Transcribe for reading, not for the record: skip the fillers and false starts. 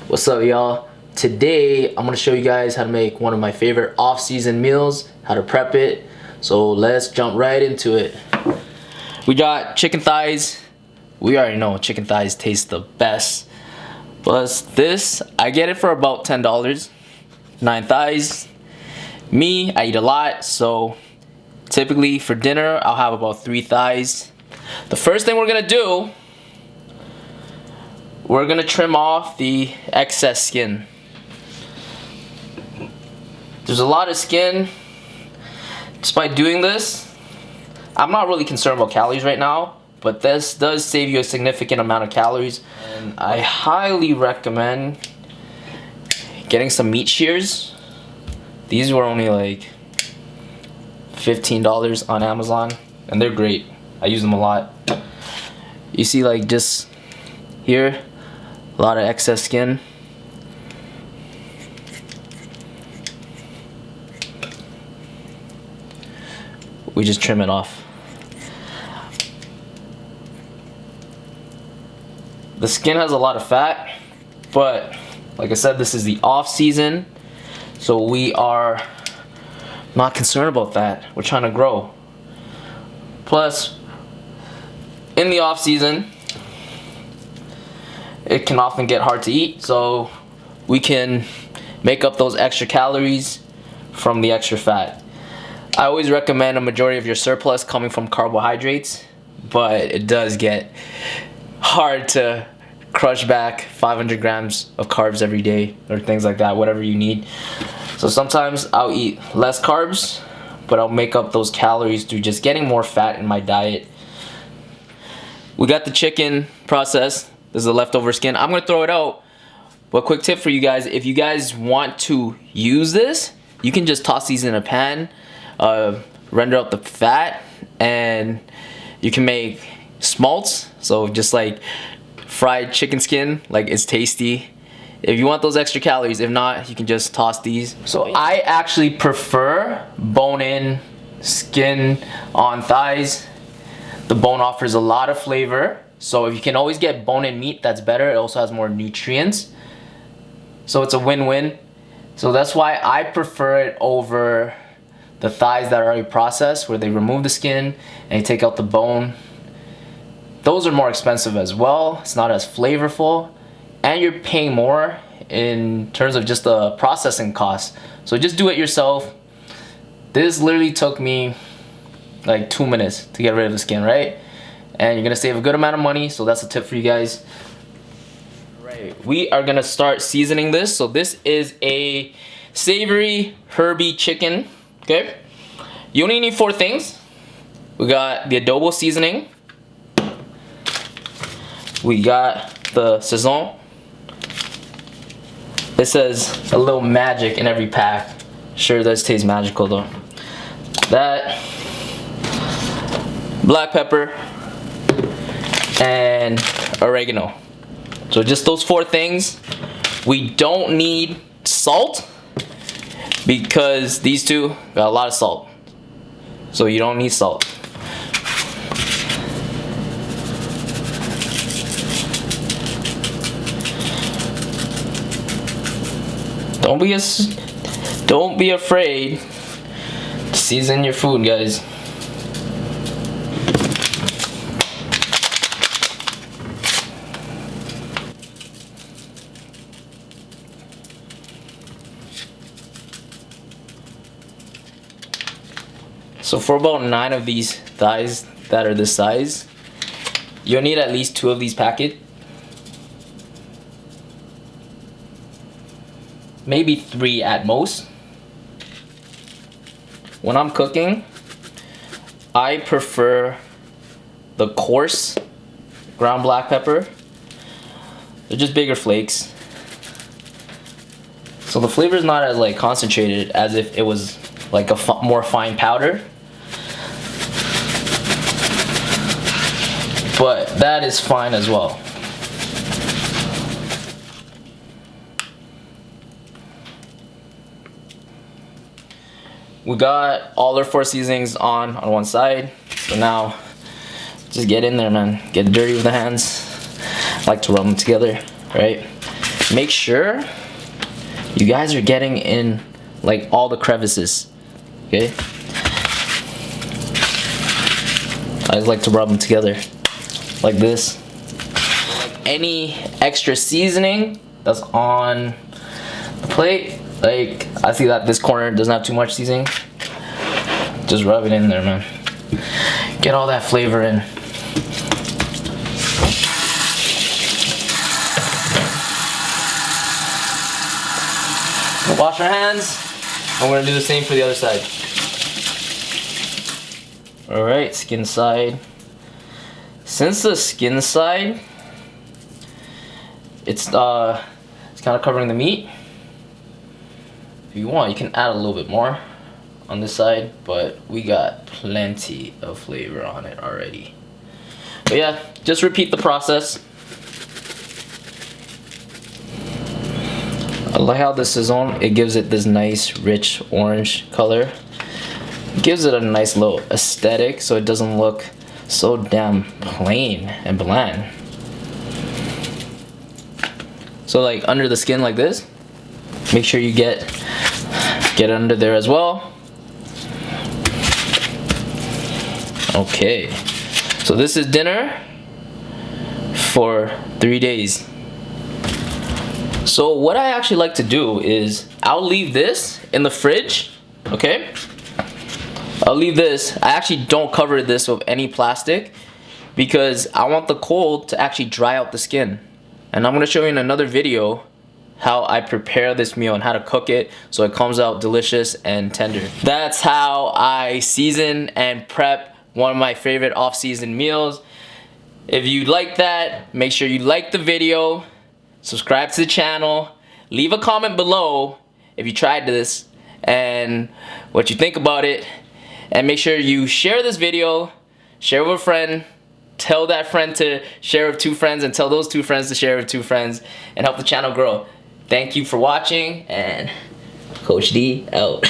What's up, y'all? Today I'm gonna show you guys how to make one of my favorite off-season meals, how to prep it. So let's jump right into it. We got chicken thighs. We already know chicken thighs taste the best. Plus this, I get it for about $10. 9 thighs. Me, I eat a lot, so typically for dinner I'll have about 3 thighs. The first thing we're gonna do, we're gonna trim off the excess skin. There's a lot of skin. Just by doing this, I'm not really concerned about calories right now, but this does save you a significant amount of calories. And I highly recommend getting some meat shears. These were only like $15 on Amazon, and they're great. I use them a lot. You see, like, just here, a lot of excess skin. We just trim it off. The skin has a lot of fat, but like I said, this is the off season, so we are not concerned about that. We're trying to grow. Plus, in the off season, it can often get hard to eat, so we can make up those extra calories from the extra fat. I always recommend a majority of your surplus coming from carbohydrates, but it does get hard to crush back 500 grams of carbs every day or things like that, whatever you need. So sometimes I'll eat less carbs, but I'll make up those calories through just getting more fat in my diet. We got the chicken processed. This is the leftover skin. I'm gonna throw it out, but quick tip for you guys, if you guys want to use this, you can just toss these in a pan, render out the fat, and you can make smolts, so just like fried chicken skin, like it's tasty. If you want those extra calories, if not, you can just toss these. So I actually prefer bone-in skin on thighs. The bone offers a lot of flavor, so if you can always get bone-in meat, that's better. It also has more nutrients, so it's a win-win. So that's why I prefer it over the thighs that are already processed, where they remove the skin and they take out the bone. Those are more expensive as well. It's not as flavorful, and you're paying more in terms of just the processing costs. So just do it yourself. This literally took me like 2 minutes to get rid of the skin, right? And you're gonna save a good amount of money, so that's a tip for you guys. Right, we are gonna start seasoning this. So this is a savory herby chicken, okay? You only need 4 things. We got the adobo seasoning. We got the sazon. It says a little magic in every pack. Sure does taste magical though. That, black pepper, and oregano. So just those 4 things. We don't need salt because these two got a lot of salt. So you don't need salt. Don't be afraid to season your food, guys. So for about 9 of these thighs that are this size, you'll need at least 2 of these packets. Maybe 3 at most. When I'm cooking, I prefer the coarse ground black pepper. They're just bigger flakes, so the flavor is not as like concentrated as if it was like a more fine powder. But that is fine as well. We got all our 4 seasonings on one side. So now, just get in there, man. Get dirty with the hands. I like to rub them together, right? make sure you guys are getting in like all the crevices, okay? I just like to rub them together like this. Any extra seasoning that's on the plate, like I see that this corner doesn't have too much seasoning, just rub it in there, man. Get all that flavor in. Wash our hands. I'm gonna do the same for the other side. Alright, skin side. Since the skin side, it's kind of covering the meat. If you want, you can add a little bit more on this side, but we got plenty of flavor on it already. But yeah, just repeat the process. I like how this is on. It gives it this nice rich orange color. It gives it a nice little aesthetic so it doesn't look so damn plain and bland. So like under the skin like this, make sure you get under there as well. Okay, so this is dinner for 3 days. So what I actually like to do is I'll leave this in the fridge, okay? I'll leave this. I actually don't cover this with any plastic because I want the cold to actually dry out the skin. And I'm gonna show you in another video how I prepare this meal and how to cook it so it comes out delicious and tender. That's how I season and prep one of my favorite off-season meals. If you like that, make sure you like the video, subscribe to the channel, leave a comment below if you tried this and what you think about it, and make sure you share this video, share with a friend, tell that friend to share with 2 friends, and tell those 2 friends to share with 2 friends, and help the channel grow. Thank you for watching, and Coach D out.